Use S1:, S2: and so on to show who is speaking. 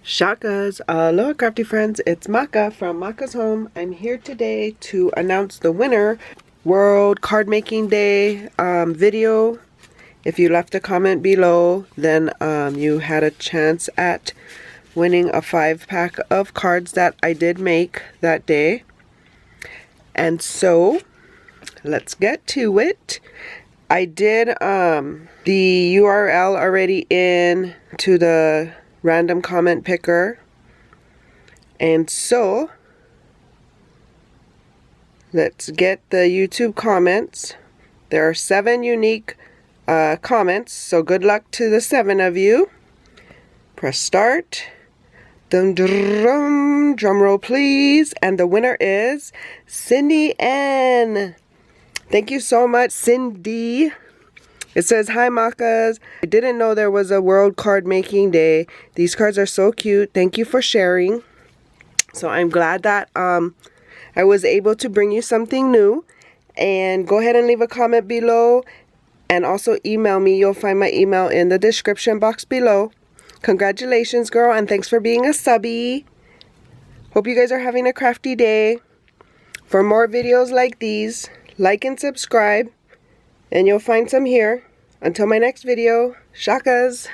S1: Shakas, aloha crafty friends, it's Maka from Makaz Home. I'm here today to announce the winner World Card Making Day video. If you left a comment below, then you had a chance at winning a 5-pack of cards that I did make that day. And so, let's get to it. I did the URL already in to the random comment picker, and so let's get the YouTube comments. There are 7 unique comments, so good luck to the 7 of you. Press start. Drum roll please. And the winner is Cindy N. Thank you so much, Cindy. It says, "Hi Makaz, I didn't know there was a World Card Making Day. These cards are so cute. Thank you for sharing." So I'm glad that I was able to bring you something new. And go ahead and leave a comment below. And also email me. You'll find my email in the description box below. Congratulations, girl, and thanks for being a subby. Hope you guys are having a crafty day. For more videos like these, like and subscribe. And you'll find some here. Until my next video, shakas!